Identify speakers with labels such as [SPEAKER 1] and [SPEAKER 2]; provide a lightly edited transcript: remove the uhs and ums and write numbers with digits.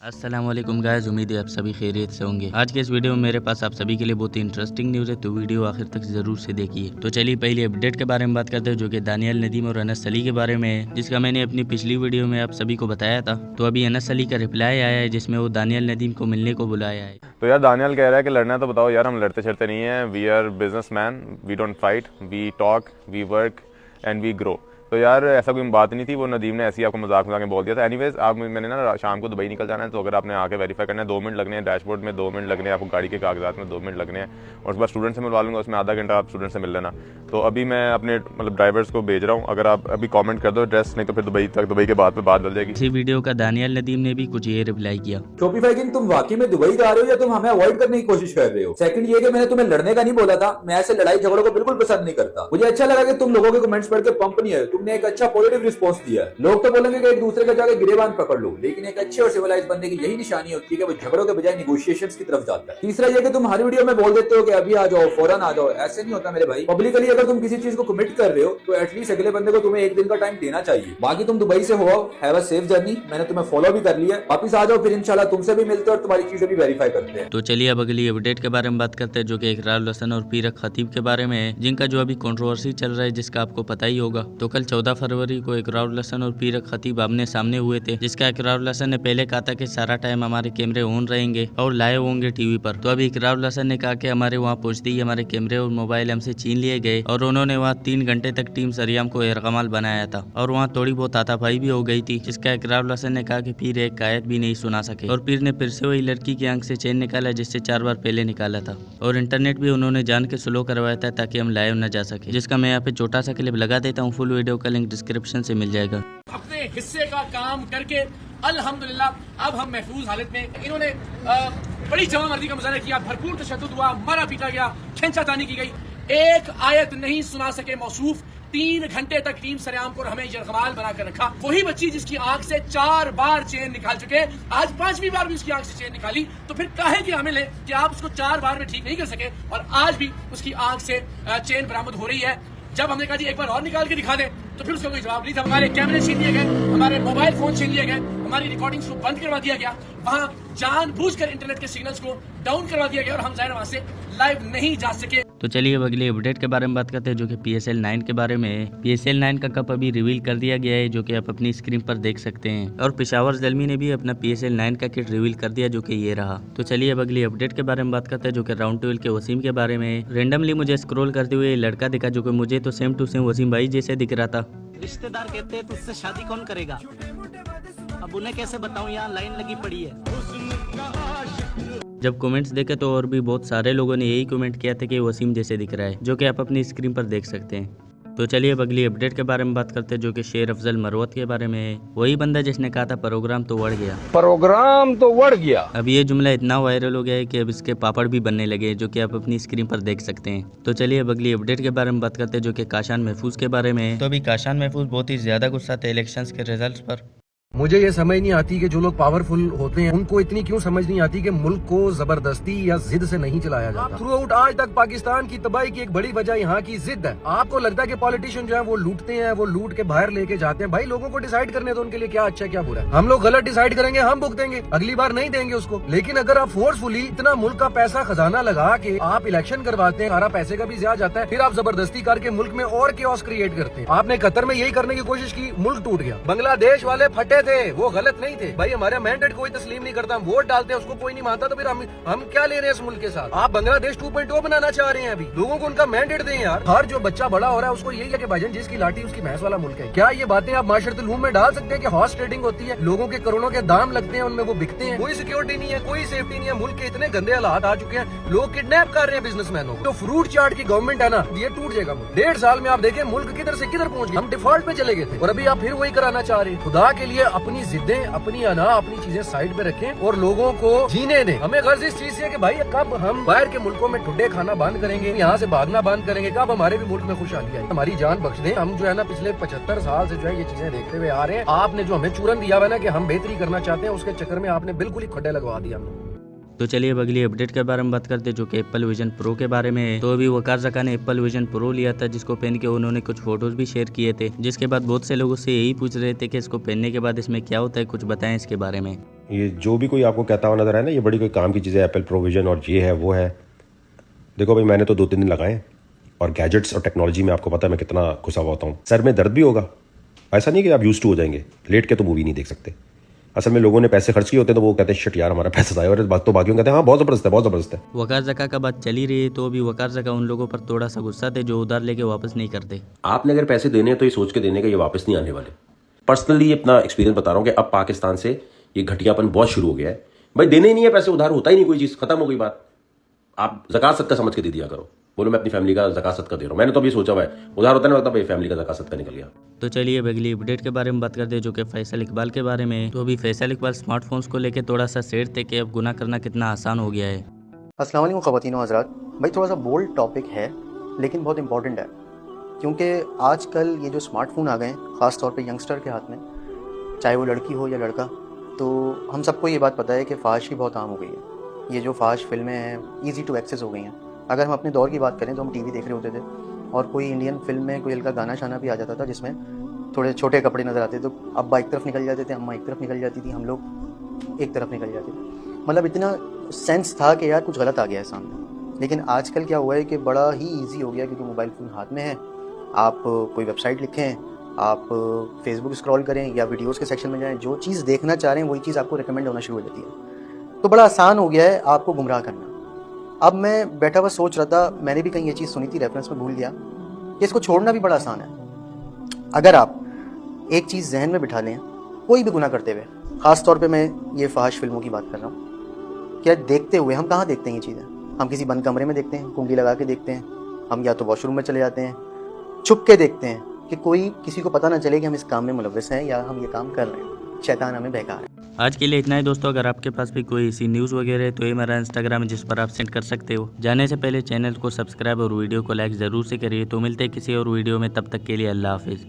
[SPEAKER 1] अस्सलामुअलैकुम गाइस, उम्मीद है आप सभी खैरियत से होंगे। आज के इस वीडियो में मेरे पास आप सभी के लिए बहुत ही इंटरेस्टिंग न्यूज़ है, तो वीडियो आखिर तक जरूर से देखिए। तो चलिए पहले अपडेट के बारे में बात करते हैं, जो कि दानियल नदीम और अनस अली के बारे में है, जिसका मैंने अपनी पिछली वीडियो में आप सभी को बताया था। तो अभी अनस अली का रिप्लाई आया है, जिसमें वो दानियल नदीम को मिलने को बुलाया है।
[SPEAKER 2] तो यार दानियल कह रहा है कि लड़ना है तो बताओ यार, हम लड़ते छड़ते नहीं हैं। We are businessman, we don't fight, we talk, we work and we grow. तो यार ऐसा कोई बात नहीं थी, वो नदीम ने ऐसी आपको मजाक में बोल दिया था। एनीवेज आप मैंने ना शाम को दुबई निकल जाना है, तो अगर आपने आके वेरीफाई करना है 2 मिनट लगने हैं, डैशबोर्ड में 2 मिनट लगने हैं, आपको गाड़ी के कागजात में 2 मिनट लगने हैं, और उसके बाद स्टूडेंट से मिलवा लूँगा, उसमें आधा घंटा आप स्टूडेंट से मिल लेना। तो अभी मैं अपने मतलब ड्राइवर्स को भेज रहा हूँ, अगर आप अभी कॉमेंट कर दो एड्रेस, नहीं तो फिर दुबई के बाद में बात बदल जाएगी।
[SPEAKER 1] इसी वीडियो का दानियल नदीम ने भी कुछ ये रिप्लाई किया।
[SPEAKER 3] शॉपिफाई किंग, तुम वाकई में दुबई जा रहे हो या तुम हमें अवॉइड करने की कोशिश कर रहे हो? सेकंड ये कि मैंने तुम्हें लड़ने का नहीं बोला था, मैं ऐसे लड़ाई झगड़ों को बिल्कुल पसंद नहीं करता। मुझे अच्छा लगा कि तुम लोगों के कमेंट्स पढ़ के पंप नहीं है, तुमने एक अच्छा पॉजिटिव रिस्पॉन्स दिया है। लोग तो बोलेंगे कि एक दूसरे का जाके गिरेबान पकड़ लो, लेकिन एक अच्छे और सिविलाइज बंदे की यही निशानी होती है कि वो झगड़ों के बजाय निगोशिएशंस की तरफ जाता है। तीसरा ये कि तुम हर वीडियो में बोल देते हो कि अभी आ जाओ, फौरन आ जाओ। ऐसे नहीं होता मेरे भाई। पब्लिकली अगर तुम किसी चीज को कमिट कर रहे हो तो एटलीस्ट अगले बंदे को तुम्हें एक दिन का टाइम देना चाहिए। बाकी तुम दुबई से हो, हैव अ सेफ जर्नी। मैंने तुम्हें फॉलो भी कर लिया, वापस आ जाओ, फिर इंशाल्लाह तुमसे भी मिलते हैं और तुम्हारी चीजें भी वेरीफाई करते हैं।
[SPEAKER 1] तो चलिए अब अगली अपडेट के बारे में बात करते हैं, जो कि इकरार हसन और पीर खतीब के बारे में है, जिनका जो अभी कंट्रोवर्सी चल रहा है, जिसका आपको पता ही होगा। तो कल 14 फरवरी को इकरार हसन और पीर खतीब आमने सामने हुए थे, जिसका इकरार हसन ने पहले कहा था कि सारा टाइम हमारे कैमरे ऑन रहेंगे और लाइव होंगे टीवी पर। तो अभी इकरार हसन ने कहा कि हमारे वहाँ पहुंचते ही हमारे कैमरे और मोबाइल हमसे छीन लिए गए, और उन्होंने वहाँ 3 घंटे तक टीम सरियाम को एरकमाल बनाया था, और वहाँ थोड़ी बहुत हाथापाई भी हो गई थी, जिसका इकरार हसन ने कहा कि पीर एक आयत भी नहीं सुना सके, और पीर ने फिर से वही लड़की की आंख से चैन निकाला जिससे 4 बार पहले निकाला था, और इंटरनेट भी उन्होंने जान के स्लो करवाया था ताकि हम लाइव न जा सके, जिसका मैं यहाँ पे छोटा सा क्लिप लगा देता हूँ। फुल वीडियो का लिंक डिस्क्रिप्शन से मिल जाएगा।
[SPEAKER 4] अपने हिस्से का काम करके अल्हम्दुलिल्लाह अब हम महफूज हालत में। इन्होंने बड़ी जमामर्दी का मुजाहरा किया, भरपूर तशद्दुद हुआ, मारा पीटा गया, खींचातानी की गई। एक आयत नहीं सुना सके मौसूफ, 3 घंटे तक टीम सरेआम को हमें यरगमाल बनाकर रखा। वही बच्ची जिसकी आंख से 4 बार चेन निकाल चुके, आज 5वीं बार भी उसकी आंख से चेन निकाली, तो फिर काहे की हमें कि आप उसको 4 बार में ठीक नहीं कर सके, और आज भी उसकी आंख से चेन बरामद हो रही है। जब हमने कहा जी एक बार और निकाल के दिखा दे, तो फिर उसका कोई जवाब नहीं था। हमारे कैमरे छीन लिए गए, हमारे मोबाइल फोन छीन लिए गए, हमारी रिकॉर्डिंग्स को बंद करवा दिया गया, वहां जानबूझकर इंटरनेट के सिग्नल्स को डाउन करवा दिया गया, और हम जाहिर वहां से लाइव नहीं जा सके।
[SPEAKER 1] तो चलिए अब अगले अपडेट के बारे में बात करते हैं, जो कि PSL 9 के बारे में है। PSL 9 का कप अभी रिवील कर दिया गया है, जो कि आप अपनी स्क्रीन पर देख सकते हैं, और पेशावर ज़ल्मी ने भी अपना PSL 9 का किट रिवील कर दिया, जो कि ये रहा। तो चलिए अब अगली अपडेट के बारे में बात करते हैं, जो कि राउंड टेबल के वसीम के बारे में है। रेंडमली मुझे स्क्रॉल करते हुए लड़का दिखा, जो कि मुझे तो सेम टू सेम वसीम भाई जैसे दिख रहा था।
[SPEAKER 5] रिश्तेदार कहते हैं तुझसे शादी कौन करेगा, अब उन्हें कैसे बताऊं, यहाँ लाइन लगी पड़ी है।
[SPEAKER 1] जब कमेंट्स देखे तो और भी बहुत सारे लोगों ने यही कमेंट किया था कि वसीम जैसे दिख रहा है, जो कि आप अपनी स्क्रीन पर देख सकते हैं। तो चलिए अब अगली अपडेट के बारे में बात करते हैं, जो कि शेर अफजल मरवत के बारे में है। वही बंदा जिसने कहा था प्रोग्राम तो बढ़ गया।
[SPEAKER 6] प्रोग्राम तो बढ़ गया।
[SPEAKER 1] अब ये जुमला इतना वायरल हो गया है कि अब इसके पापड़ भी बनने लगे, जो कि आप अपनी स्क्रीन पर देख सकते हैं। तो चलिए अब अगली अपडेट के बारे में बात करते हैं, जो कि काशान महफूज के बारे में है। तो अभी काशान महफूज बहुत ही ज्यादा गुस्सा थे इलेक्शंस के रिजल्ट पर।
[SPEAKER 6] मुझे ये समझ नहीं आती कि जो लोग पावरफुल होते हैं उनको इतनी क्यों समझ नहीं आती कि मुल्क को जबरदस्ती या जिद से नहीं चलाया जाता। थ्रू आउट आज तक पाकिस्तान की तबाही की एक बड़ी वजह यहाँ की जिद है। आपको लगता है कि पॉलिटिशियन जो है वो लूटते हैं, वो लूट के बाहर लेके जाते हैं। भाई लोगों को डिसाइड करने दो उनके लिए क्या अच्छा है क्या बुरा है। हम लोग गलत डिसाइड करेंगे, हम भुगतेंगे, अगली बार नहीं देंगे उसको। लेकिन अगर आप फोर्सफुली इतना मुल्क का पैसा खजाना लगा के आप इलेक्शन करवाते हैं, सारा पैसे का भी ज्यादा जाता है, फिर आप जबरदस्ती करके मुल्क में और केओस क्रिएट करते हैं। आपने कतर में यही करने की कोशिश की, मुल्क टूट गया। बांग्लादेश वाले फटे थे, वो गलत नहीं थे भाई। हमारे मैंडेट कोई तस्लीम नहीं करता, हम वोट डालते हैं, उसको कोई नहीं मानता, तो फिर हम क्या ले रहे हैं इस मुल्क के साथ। आप बांग्लादेश 2.0 बनाना चाह रहे हैं। अभी लोगों को उनका मैंडेट दें यार। हर जो बच्चा बड़ा हो रहा है उसको यही है कि भाईजान जिसकी लाठी उसकी भैंस वाला मुल्क है। क्या ये बातें आप माशरतुल में डाल सकते हैं कि हॉर्स ट्रेडिंग होती है, लोगों के करोड़ों के दाम लगते हैं, उनमें वो बिकते हैं, कोई सिक्योरिटी नहीं है, कोई सेफ्टी नहीं है। मुल्क के इतने गंदे हालात आ चुके हैं, लोग किडनैप कर रहे हैं बिजनेसमैनों को। तो फ्रूट चाट की गवर्नमेंट है ना, ये टूट जाएगा। 1.5 साल में आप देखें मुल्क किधर से किधर पहुंच गए। हम डिफॉल्ट पे चले गए थे और अभी आप फिर वही कराना चाह रहे हैं। खुदा के लिए अपनी जिद्दें, अपनी अपनी चीजें साइड पे रखें और लोगों को जीने दें। हमें गर्ज इस चीज से है कि भाई कब हम बाहर के मुल्कों में ठुड्डे खाना बंद करेंगे, यहाँ से भागना बंद करेंगे, कब हमारे भी मुल्क में खुशहाली आए। हमारी जान बख्श दें। हम जो है ना पिछले 75 साल से जो है ये चीजें देखते हुए आ रहे हैं। आपने जो हमें चूरन दिया हुआ ना कि हम बेहतरी करना चाहते हैं, उसके चक्कर में आपने बिल्कुल ही खड्डे लगवा दिया हम लोग।
[SPEAKER 1] तो चलिए अब अगली अपडेट के बारे में बात करते हैं जो कि एप्पल विजन प्रो के बारे में है। तो अभी वकार ज़का ने एप्पल विजन प्रो लिया था जिसको पहन के उन्होंने कुछ फोटोज भी शेयर किए थे, जिसके बाद बहुत से लोग उससे यही पूछ रहे थे कि इसको पहनने के बाद इसमें क्या होता है, कुछ बताएं इसके बारे में।
[SPEAKER 7] ये जो भी कोई आपको कहता हुआ नजर आए ना, ये बड़ी कोई काम की चीज़ है, एप्पल प्रो विजन और ये है वो है। देखो भाई, मैंने तो 2-3 दिन लगाए और गैजेट्स और टेक्नोलॉजी में आपको पता है मैं कितना घुसा हुआ होता हूँ। सर में दर्द भी होगा, ऐसा नहीं कि आप यूज टू हो जाएंगे, लेट के तो मूवी नहीं देख सकते। असल में लोगों ने पैसे खर्च किए होते हैं तो वो कहते हैं शिट यार हमारा पैसा जाए, और इस बात तो बाकियों कहते हैं हाँ बहुत ज़बरदस्त है, बहुत ज़बरदस्त है।
[SPEAKER 1] वकार ज़का का बात चली रही है तो अभी वकार ज़का उन लोगों पर थोड़ा सा गुस्सा थे जो उधार लेके वापस नहीं करते।
[SPEAKER 7] आपने अगर पैसे देने हैं तो ये सोच के देने का, ये वापस नहीं आने वाले। पर्सनली अपना एक्सपीरियंस बता रहा हूँ कि अब पाकिस्तान से ये घटियापन बहुत शुरू हो गया है। भाई देने ही नहीं है पैसे, उधार होता ही नहीं कोई चीज़, खत्म हो गई बात। आप ज़कात सदका समझ के दे दिया करो। बोलो मैं अपनी फैमिली का ज़कात सदका दे रहा हूँ, मैंने तो अभी सोचा हुआ है उधार होता नहीं होता भाई फैमिली का ज़कात सदका निकल गया।
[SPEAKER 1] तो चलिए अब अगली अपडेट के बारे में बात करते हैं जो कि फैसल इकबाल के बारे में। तो अभी फैसल इकबाल स्मार्टफोन्स को लेकर थोड़ा सा सैड थे कि अब गुनाह करना कितना आसान हो गया है।
[SPEAKER 8] अस्सलाम वालेकुम ख़वातीन व हज़रात। भाई थोड़ा सा बोल्ड टॉपिक है लेकिन बहुत इंपॉर्टेंट है, क्योंकि आजकल ये जो स्मार्टफोन आ गए हैं ख़ास तौर पे यंगस्टर के हाथ में, चाहे वो लड़की हो या लड़का, तो हम सबको ये बात पता है कि फ़ाहिश बहुत आम हो गई है। ये जो फ़ाहिश फिल्में हैं ईज़ी टू एक्सेस हो गई हैं। अगर हम अपने दौर की बात करें तो हम टीवी देख रहे होते थे और कोई इंडियन फिल्म में कोई हल्का गाना शाना भी आ जाता था जिसमें थोड़े छोटे कपड़े नज़र आते, तो अब्बा एक तरफ निकल जाते थे, अम्मा एक तरफ निकल जाती थी, हम लोग एक तरफ निकल जाते थे। मतलब इतना सेंस था कि यार कुछ गलत आ गया है सामने। लेकिन आजकल क्या हुआ है कि बड़ा ही ईजी हो गया क्योंकि मोबाइल फ़ोन हाथ में है। आप कोई वेबसाइट लिखें, आप फेसबुक स्क्रॉल करें या वीडियोज़ के सेक्शन में जाएँ, जो चीज़ देखना चाह रहे हैं वही चीज़ आपको रिकमेंड होना शुरू हो जाती है। तो बड़ा आसान हो गया है आपको गुमराह करना। अब मैं बैठा हुआ सोच रहा था, मैंने भी कहीं ये चीज़ सुनी थी, रेफरेंस में भूल गया, कि इसको छोड़ना भी बड़ा आसान है। अगर आप एक चीज़ जहन में बिठा लें कोई भी गुनाह करते हुए, ख़ास तौर पे मैं ये फ़ाहिश फिल्मों की बात कर रहा हूँ, क्या देखते हुए हम कहाँ देखते हैं ये चीज़ें? हम किसी बंद कमरे में देखते हैं, कुंडी लगा के देखते हैं, हम या तो वॉशरूम में चले जाते हैं, छुप के देखते हैं कि कोई किसी को पता ना चले कि हम इस काम में मुलव्वस हैं या हम ये काम कर रहे हैं, शैतान हमें बहका रहा है।
[SPEAKER 1] आज के लिए इतना ही दोस्तों। अगर आपके पास भी कोई ऐसी न्यूज़ वगैरह है तो ये मेरा इंस्टाग्राम है जिस पर आप सेंड कर सकते हो। जाने से पहले चैनल को सब्सक्राइब और वीडियो को लाइक ज़रूर से करिए। तो मिलते हैं किसी और वीडियो में, तब तक के लिए अल्लाह हाफिज़।